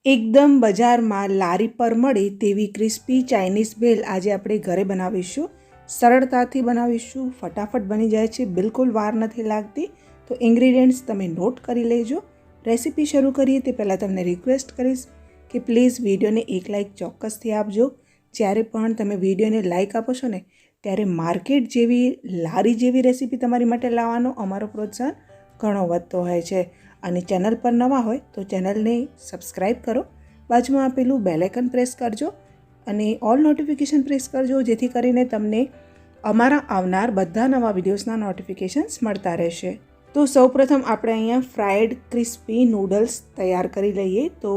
એકદમ બજારમાં લારી પર મળે તેવી ક્રિસ્પી ચાઇનીઝ ભેલ આજે આપણે ઘરે બનાવીશું. સરળતાથી બનાવીશું, ફટાફટ બની જાય છે, બિલકુલ વાર નથી લાગતી. તો ઇન્ગ્રીડિયન્ટ્સ તમે નોટ કરી લેજો. રેસીપી શરૂ કરીએ તે પહેલાં તમને રિક્વેસ્ટ કરીશ કે પ્લીઝ વિડીયોને એક લાઇક ચોક્કસથી આપજો. જ્યારે પણ તમે વિડીયોને લાઇક આપો છો ને ત્યારે માર્કેટ જેવી લારી જેવી રેસીપી તમારી માટે લાવવાનો અમારો પ્રોત્સાહન ઘણો વધતો હોય છે. અને ચેનલ પર નવા હોય તો ચેનલને સબસ્ક્રાઈબ કરો, બાજુમાં આપેલું બેલ આઇકન પ્રેસ કરજો અને ઓલ નોટિફિકેશન પ્રેસ કરજો, જેથી કરીને તમને અમારા આવનાર બધા નવા વિડીયોઝના નોટિફિકેશન્સ મળતા રહેશે. તો સૌપ્રથમ આપણે અહીંયા ફ્રાઈડ ક્રિસ્પી નૂડલ્સ તૈયાર કરી લઈએ. તો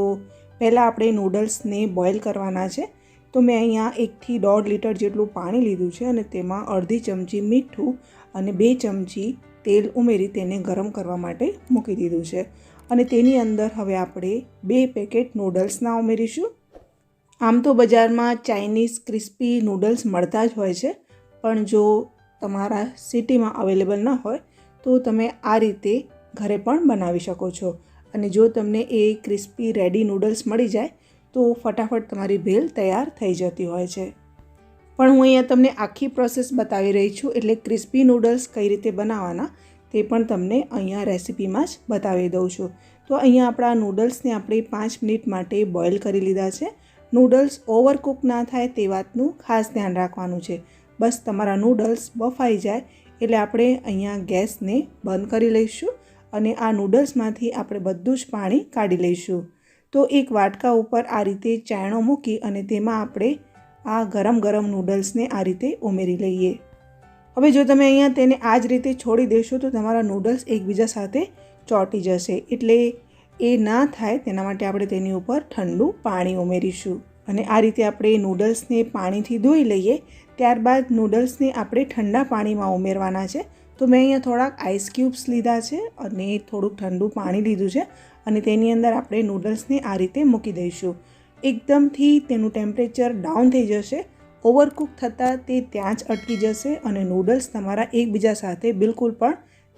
પહેલાં આપણે નૂડલ્સને બોઇલ કરવાના છે. તો મેં અહીંયા 1 થી 1.5 લીટર જેટલું પાણી લીધું છે અને તેમાં અડધી ચમચી મીઠું અને 2 ચમચી તેલ ઉમેરી તેને ગરમ કરવા માટે મૂકી દીધું છે. અને તેની અંદર હવે આપણે 2 પેકેટ નૂડલ્સના ઉમેરીશું. આમ તો બજારમાં ચાઇનીઝ ક્રિસ્પી નૂડલ્સ મળતા જ હોય છે, પણ જો તમારા સિટીમાં અવેલેબલ ન હોય તો તમે આ રીતે ઘરે પણ બનાવી શકો છો. અને જો તમને એ ક્રિસ્પી રેડી નૂડલ્સ મળી જાય તો ફટાફટ તમારી ભેલ તૈયાર થઈ જતી હોય છે. પણ હું અહીંયા તમને આખી પ્રોસેસ બતાવી રહી છું, એટલે ક્રિસ્પી નૂડલ્સ કઈ રીતે બનાવવાના તે પણ તમને અહીંયા રેસીપીમાં જ બતાવી દઉં છું. તો અહીંયા આપણા નૂડલ્સને આપણે 5 મિનિટ માટે બોઇલ કરી લીધા છે. નૂડલ્સ ઓવરકુક ના થાય તે વાતનું ખાસ ધ્યાન રાખવાનું છે. બસ તમારા નૂડલ્સ બફાઈ જાય એટલે આપણે અહીંયા ગેસને બંધ કરી લઈશું અને આ નૂડલ્સમાંથી આપણે બધું જ પાણી કાઢી લઈશું. તો એક વાટકા ઉપર આ રીતે ચાયણો મૂકી અને તેમાં આપણે આ ગરમ નૂડલ્સને આ રીતે ઉમેરી લઈએ. હવે જો તમે અહીંયા તેને આ જ રીતે છોડી દેશો તો તમારા નૂડલ્સ એકબીજા સાથે ચોંટી જશે, એટલે એ ના થાય તેના માટે આપણે તેની ઉપર ઠંડુ પાણી ઉમેરીશું. અને આ રીતે આપણે નૂડલ્સને પાણીથી ધોઈ લઈએ. ત્યારબાદ નૂડલ્સને આપણે ઠંડા પાણીમાં ઉમેરવાના છે. તો મેં અહીંયા થોડાક આઈસ ક્યુબ્સ લીધા છે અને થોડુંક ઠંડુ પાણી લીધું છે અને તેની અંદર આપણે નૂડલ્સને આ રીતે મૂકી દઈશું. એકદમથી તેનું ટેમ્પરેચર ડાઉન થઈ જશે. ઓવરકુક થતાં તે ત્યાં જ અટકી જશે અને નૂડલ્સ તમારા એકબીજા સાથે બિલકુલ પણ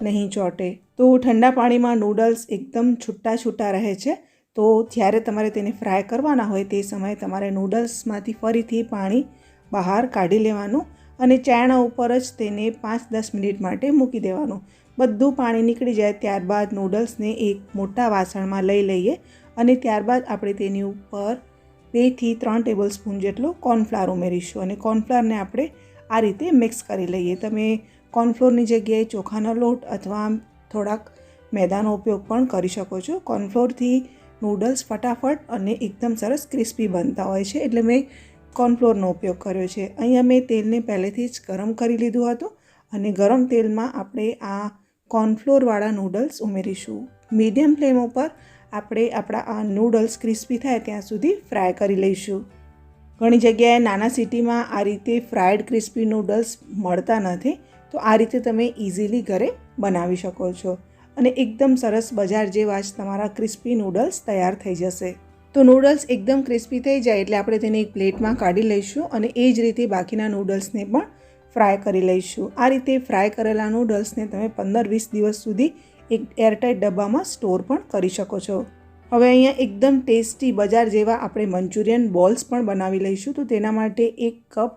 નહીં ચોંટે. તો ઠંડા પાણીમાં નૂડલ્સ એકદમ છૂટા રહે છે. તો જ્યારે તમારે તેને ફ્રાય કરવાના હોય તે સમયે તમારે નૂડલ્સમાંથી ફરીથી પાણી બહાર કાઢી લેવાનું અને ચાયણા ઉપર જ તેને 5-10 મિનિટ માટે મૂકી દેવાનું. બધું પાણી નીકળી જાય ત્યારબાદ નૂડલ્સને એક મોટા વાસણમાં લઈ લઈએ અને ત્યારબાદ આપણે તેની ઉપર 2 થી 3 ટેબલ સ્પૂન જેટલો કોર્નફ્લાવર ઉમેરીશું અને કોર્નફ્લાવરને આપણે આ રીતે મિક્સ કરી લઈએ. તમે કોર્નફ્લોરની જગ્યાએ ચોખાનો લોટ અથવા થોડાક મેદાનો ઉપયોગ પણ કરી શકો છો. કોર્નફ્લોરથી નૂડલ્સ ફટાફટ અને એકદમ સરસ ક્રિસ્પી બનતા હોય છે, એટલે મેં કોર્નફ્લોરનો ઉપયોગ કર્યો છે. અહીંયા મેં તેલને પહેલેથી જ ગરમ કરી લીધું હતું અને ગરમ તેલમાં આપણે આ કોર્નફ્લોરવાળા નૂડલ્સ ઉમેરીશું. મીડિયમ ફ્લેમ ઉપર આપણે આપણા આ નૂડલ્સ ક્રિસ્પી થાય ત્યાં સુધી ફ્રાય કરી લઈશું. ઘણી જગ્યાએ નાના સિટીમાં આ રીતે ફ્રાઈડ ક્રિસ્પી નૂડલ્સ મળતા નથી, તો આ રીતે તમે ઇઝીલી ઘરે બનાવી શકો છો અને એકદમ સરસ બજાર જેવા જ તમારા ક્રિસ્પી નૂડલ્સ તૈયાર થઈ જશે. તો નૂડલ્સ એકદમ ક્રિસ્પી થઈ જાય એટલે આપણે તેને એક પ્લેટમાં કાઢી લઈશું અને એ જ રીતે બાકીના નૂડલ્સને પણ ફ્રાય કરી લઈશું. આ રીતે ફ્રાય કરેલા નૂડલ્સને તમે 15-20 દિવસ સુધી એક એરટાઇટ ડબ્બામાં સ્ટોર પણ કરી શકો છો. હવે અહીંયા એકદમ ટેસ્ટી બજાર જેવા આપણે મંચુરિયન બોલ્સ પણ બનાવી લઈશું. તો તેના માટે 1 કપ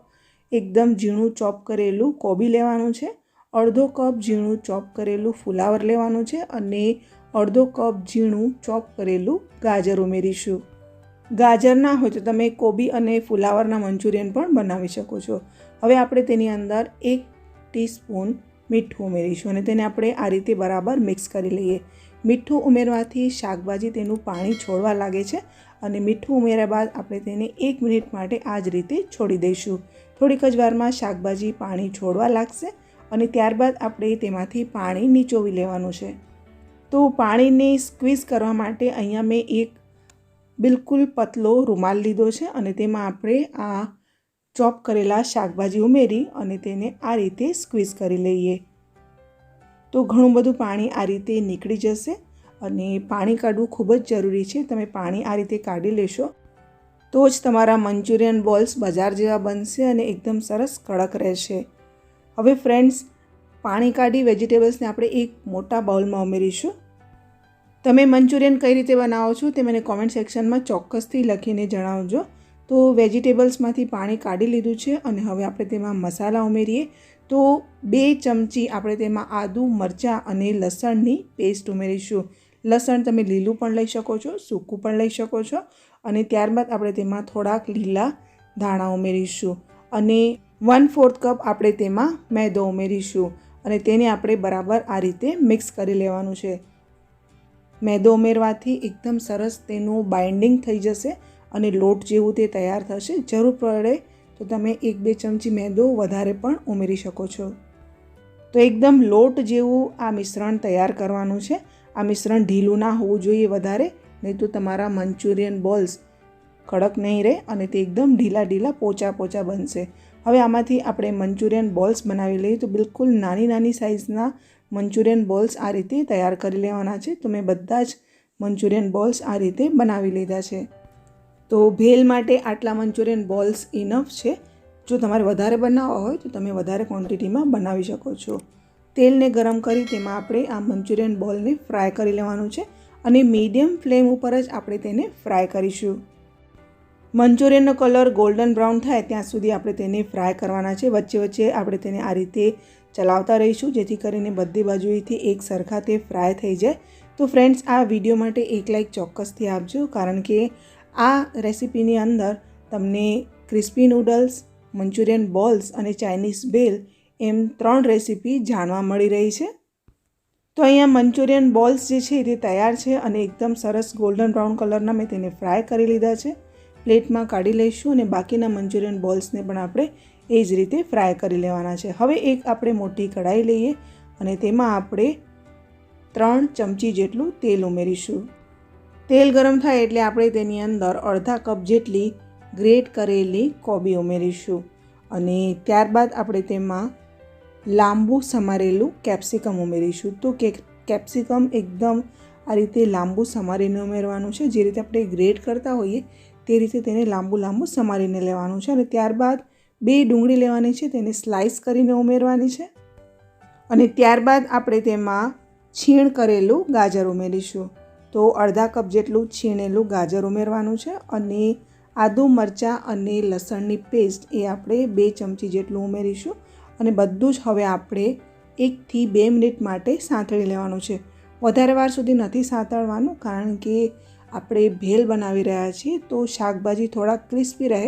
એકદમ ઝીણું ચોપ કરેલું કોબી લેવાનું છે, અડધો કપ ઝીણું ચોપ કરેલું ફુલાવર લેવાનું છે અને અડધો કપ ઝીણું ચોપ કરેલું ગાજર ઉમેરીશું. ગાજર ના હોય તો તમે કોબી અને ફુલાવરના મંચુરિયન પણ બનાવી શકો છો. હવે આપણે તેની અંદર 1 ટીસ્પૂન મીઠું ઉમેરીશું અને તેને આપણે આ રીતે બરાબર મિક્સ કરી લઈએ. મીઠું ઉમેરવાથી શાકભાજી તેનું પાણી છોડવા લાગે છે અને મીઠું ઉમેર્યા બાદ આપણે તેને 1 મિનિટ માટે આ જ રીતે છોડી દઈશું. થોડીક જ વારમાં શાકભાજી પાણી છોડવા લાગશે અને ત્યારબાદ આપણે તેમાંથી પાણી નીચોવી લેવાનું છે. તો પાણીને સ્ક્વીઝ કરવા માટે અહીંયા મેં એક બિલકુલ પતલો રૂમાલ લીધો છે અને તેમાં આપણે આ ચોપ કરેલા શાકભાજી ઉમેરી અને તેને આ રીતે સ્ક્વીઝ કરી લઈએ. તો ઘણું બધું પાણી આ રીતે નીકળી જશે અને પાણી કાઢવું ખૂબ જ જરૂરી છે. તમે પાણી આ રીતે કાઢી લેશો તો જ તમારા મંચુરિયન બોલ્સ બજાર જેવા બનશે અને એકદમ સરસ કડક રહેશે. હવે ફ્રેન્ડ્સ, પાણી કાઢી વેજીટેબલ્સને આપણે એક મોટા બાઉલમાં ઉમેરીશું. તમે મંચુરિયન કઈ રીતે બનાવો છો તે મને કોમેન્ટ સેક્શનમાં ચોક્કસથી લખીને જણાવજો. તો વેજીટેબલ્સમાંથી પાણી કાઢી લીધું છે અને હવે આપણે તેમાં મસાલા ઉમેરીએ. તો 2 ચમચી આપણે તેમાં આદું, મરચાં અને લસણની પેસ્ટ ઉમેરીશું. લસણ તમે લીલું પણ લઈ શકો છો, સૂકું પણ લઈ શકો છો. અને ત્યારબાદ આપણે તેમાં થોડાક લીલા ધાણા ઉમેરીશું અને 1/4 કપ આપણે તેમાં મેદો ઉમેરીશું અને તેને આપણે બરાબર આ રીતે મિક્સ કરી લેવાનું છે. મેદો ઉમેરવાથી એકદમ સરસ તેનું બાઇન્ડિંગ થઈ જશે અને લોટ જેવું તે તૈયાર થશે. જરૂર પડે તો તમે 1-2 ચમચી મેદો વધારે પણ ઉમેરી શકો છો. તો એકદમ લોટ જેવું આ મિશ્રણ તૈયાર કરવાનું છે. આ મિશ્રણ ઢીલું ના હોવું જોઈએ વધારે, નહીં તો તમારા મંચુરિયન બોલ્સ કડક નહીં રહે અને તે એકદમ ઢીલા પોચા બનશે. હવે આમાંથી આપણે મંચુરિયન બોલ્સ બનાવી લઈએ. તો બિલકુલ નાની સાઇઝના મંચુરિયન બોલ્સ આ રીતે તૈયાર કરી લેવાના છે. તો મેં બધા જ મંચુરિયન બોલ્સ આ રીતે બનાવી લીધા છે. તો ભેલ માટે આટલા મંચુરિયન બોલ્સ ઇનફ છે. જો તમારે વધારે બનાવવા હોય તો તમે વધારે ક્વોન્ટિટીમાં બનાવી શકો છો. તેલને ગરમ કરી તેમાં આપણે આ મંચુરિયન બોલને ફ્રાય કરી લેવાનું છે અને મીડિયમ ફ્લેમ ઉપર જ આપણે તેને ફ્રાય કરીશું. મંચુરિયનનો કલર ગોલ્ડન બ્રાઉન થાય ત્યાં સુધી આપણે તેને ફ્રાય કરવાના છે. વચ્ચે આપણે તેને આ રીતે ચલાવતા રહીશું જેથી કરીને બધી બાજુએથી એક સરખા તે ફ્રાય થઈ જાય. તો ફ્રેન્ડ્સ, આ વિડીયો માટે એક લાઇક ચોક્કસથી આપજો, કારણ કે આ રેસિપીની અંદર તમને ક્રિસ્પી નૂડલ્સ, મંચુરિયન બોલ્સ અને ચાઇનીઝ ભેલ એમ 3 રેસિપી જાણવા મળી રહી છે. તો અહીંયા મંચુરિયન બોલ્સ જે છે તે તૈયાર છે અને એકદમ સરસ ગોલ્ડન બ્રાઉન કલરના મેં તેને ફ્રાય કરી લીધા છે. પ્લેટમાં કાઢી લઈશું અને બાકીના મંચુરિયન બોલ્સને પણ આપણે એ જ રીતે ફ્રાય કરી લેવાના છે. હવે એક આપણે મોટી કઢાઈ લઈએ અને તેમાં આપણે 3 ચમચી જેટલું તેલ ઉમેરીશું. તેલ ગરમ થાય એટલે આપણે તેની અંદર અડધા કપ જેટલી ગ્રેટ કરેલી કોબી ઉમેરીશું અને ત્યારબાદ આપણે તેમાં લાંબુ સમારેલું કેપ્સિકમ ઉમેરીશું. તો કેપ્સિકમ એકદમ આ રીતે લાંબુ સમારીને ઉમેરવાનું છે. જે રીતે આપણે ગ્રેટ કરતા હોઈએ તે રીતે તેને લાંબુ સમારીને લેવાનું છે. અને ત્યારબાદ 2 ડુંગળી લેવાની છે, તેને સ્લાઇસ કરીને ઉમેરવાની છે અને ત્યારબાદ આપણે તેમાં છીણ કરેલું ગાજર ઉમેરીશું. તો અડધા કપ જેટલું છીણેલું ગાજર ઉમેરવાનું છે અને આદું, મરચાં અને લસણની પેસ્ટ એ આપણે 2 ચમચી જેટલું ઉમેરીશું અને બધું જ હવે આપણે 1 થી 2 મિનિટ માટે સાંતળી લેવાનું છે. વધારે વાર સુધી નથી સાંતળવાનું, કારણ કે આપણે ભેલ બનાવી રહ્યા છીએ તો શાકભાજી થોડા ક્રિસ્પી રહે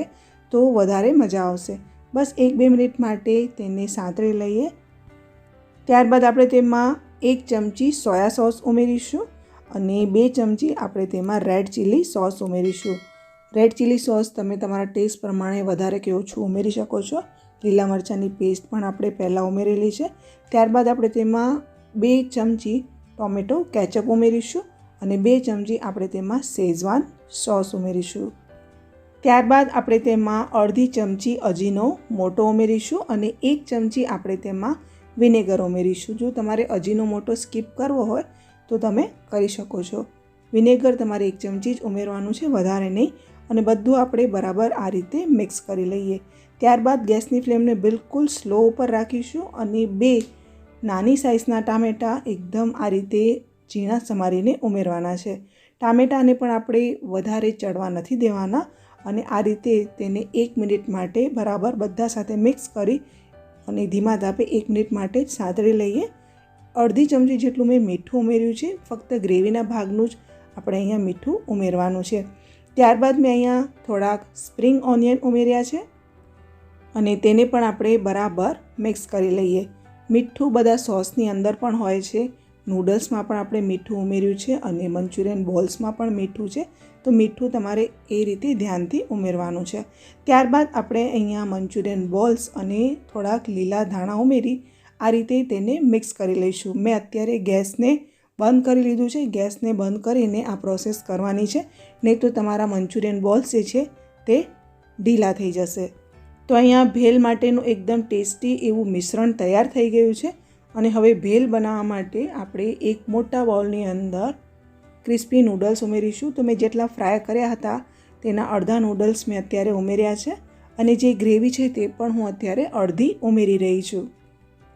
તો વધારે મજા આવશે. બસ 1-2 મિનિટ માટે તેને સાંતળી લઈએ. ત્યારબાદ આપણે તેમાં 1 ચમચી સોયા સોસ ઉમેરીશું અને 2 ચમચી આપણે તેમાં રેડ ચીલી સોસ ઉમેરીશું. રેડ ચીલી સોસ તમે તમારા ટેસ્ટ પ્રમાણે વધારે કે ઓછું ઉમેરી શકો છો. લીલા મરચાંની પેસ્ટ પણ આપણે પહેલાં ઉમેરેલી છે. ત્યારબાદ આપણે તેમાં 2 ચમચી ટોમેટો કેચઅપ ઉમેરીશું અને 2 ચમચી આપણે તેમાં સેઝવાન સોસ ઉમેરીશું. ત્યારબાદ આપણે તેમાં અડધી ચમચી અજીનોમોટો ઉમેરીશું અને 1 ચમચી આપણે તેમાં વિનેગર ઉમેરીશું. જો તમારે અજીનોમોટો સ્કીપ કરવો હોય તો તમે કરી શકો છો. વિનેગર તમારે 1 ચમચી જ ઉમેરવાનું છે, વધારે નહીં. અને બધું આપણે બરાબર આ રીતે મિક્સ કરી લઈએ. ત્યારબાદ ગેસની ફ્લેમને બિલકુલ સ્લો ઉપર રાખીશું અને 2 નાની સાઇઝના ટામેટાં એકદમ આ રીતે ઝીણા સમારીને ઉમેરવાના છે. ટામેટાને પણ આપણે વધારે ચડવા નથી દેવાના અને આ રીતે તેને 1 મિનિટ માટે બરાબર બધા સાથે મિક્સ કરી અને ધીમા તાપે 1 મિનિટ માટે જ સાંતળી લઈએ. અડધી ચમચી જેટલું મેં મીઠું ઉમેર્યું છે. ફક્ત ગ્રેવીના ભાગનું જ આપણે અહીંયા મીઠું ઉમેરવાનું છે. ત્યારબાદ મેં અહીંયા થોડાક સ્પ્રિંગ ઓનિયન ઉમેર્યા છે અને તેને પણ આપણે બરાબર મિક્સ કરી લઈએ. મીઠું બધા સોસની અંદર પણ હોય છે, નૂડલ્સમાં પણ આપણે મીઠું ઉમેર્યું છે અને મંચુરિયન બોલ્સમાં પણ મીઠું છે. તો મીઠું તમારે એ રીતે ધ્યાનથી ઉમેરવાનું છે. ત્યારબાદ આપણે અહીંયા મંચુરિયન બોલ્સ અને થોડાક લીલા ધાણા ઉમેરી આ રીતે તેને મિક્સ કરી લઈશું. મેં અત્યારે ગેસને બંધ કરી લીધું છે. ગેસને બંધ કરીને આ પ્રોસેસ કરવાની છે, નહીં તો તમારા મંચુરિયન બોલ્સ જે છે તે ઢીલા થઈ જશે. તો અહીંયા ભેલ માટેનું એકદમ ટેસ્ટી એવું મિશ્રણ તૈયાર થઈ ગયું છે અને હવે ભેલ બનાવવા માટે આપણે એક મોટા બાઉલની અંદર ક્રિસ્પી નૂડલ્સ ઉમેરીશું. તો મેં જેટલા ફ્રાય કર્યા હતા તેના અડધા નૂડલ્સ મેં અત્યારે ઉમેર્યા છે અને જે ગ્રેવી છે તે પણ હું અત્યારે અડધી ઉમેરી રહી છું.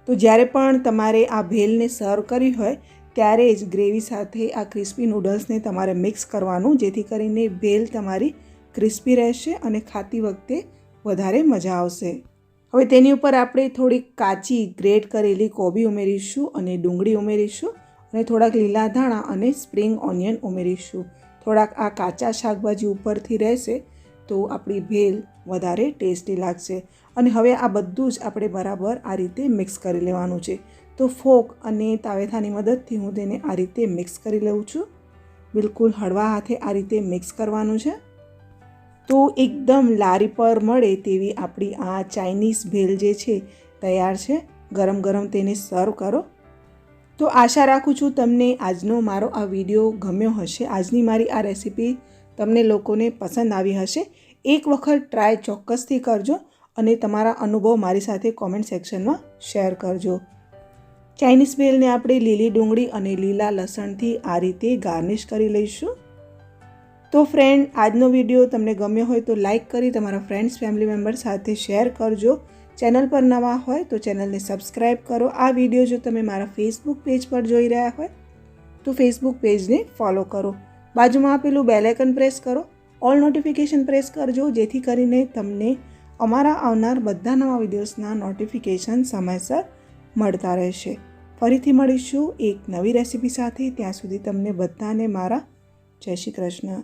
તો જ્યારે પણ તમારે આ ભેલને સર્વ કરી હોય ત્યારે જ ગ્રેવી સાથે આ ક્રિસ્પી નૂડલ્સને તમારે મિક્સ કરવાનું, જેથી કરીને ભેલ તમારી ક્રિસ્પી રહેશે અને ખાતી વખતે વધારે મજા આવશે. હવે તેની ઉપર આપણે થોડીક કાચી ગ્રેટ કરેલી કોબી ઉમેરીશું અને ડુંગળી ઉમેરીશું અને થોડાક લીલા ધાણા અને સ્પ્રિંગ ઓનિયન ઉમેરીશું. થોડાક આ કાચા શાકભાજી ઉપરથી રહેશે તો આપણી ભેલ વધારે ટેસ્ટી લાગશે. અને હવે આ બધું જ આપણે બરાબર આ રીતે મિક્સ કરી લેવાનું છે. તો ફોક અને તાવેથાની મદદથી હું તેને આ રીતે મિક્સ કરી લઉં છું. બિલકુલ હળવા હાથે આ રીતે મિક્સ કરવાનું છે. તો એકદમ લારી પર મળે તેવી આપણી આ ચાઇનીઝ ભેલ જે છે તૈયાર છે. ગરમ ગરમ તેને સર્વ કરો. તો આશા રાખું છું તમને આજનો મારો આ વિડીયો ગમ્યો હશે. આજની મારી આ રેસીપી તમને લોકોને પસંદ આવી હશે. એક વખત ટ્રાય ચોક્કસથી કરજો અને તમારા અનુભવ મારી સાથે કોમેન્ટ સેક્શનમાં શેર કરજો. ચાઇનીઝ ભેલને આપણે લીલી ડુંગળી અને લીલા લસણથી આ રીતે ગાર્નિશ કરી લઈશું. તો ફ્રેન્ડ, આજનો વિડીયો તમને ગમ્યો હોય તો લાઈક કરી તમારા ફ્રેન્ડ્સ ફેમિલી મેમ્બર સાથે શેર કરજો. ચેનલ પર નવા હોય તો ચેનલને સબસ્ક્રાઈબ કરો. આ વિડીયો જો તમે મારા ફેસબુક પેજ પર જોઈ રહ્યા હોય તો ફેસબુક પેજને ફોલો કરો. બાજુમાં આપેલું બેલ આઇકન પ્રેસ કરો. ઓલ નોટિફિકેશન પ્રેસ કરજો, જેથી કરીને તમને અમારા આવનાર બધા નવા વિડીયોઝના નોટિફિકેશન સમયસર મળતા રહેશે. ફરીથી મળીશું એક નવી રેસીપી સાથે. ત્યાં સુધી તમને બધાને મારા જય શ્રી કૃષ્ણ.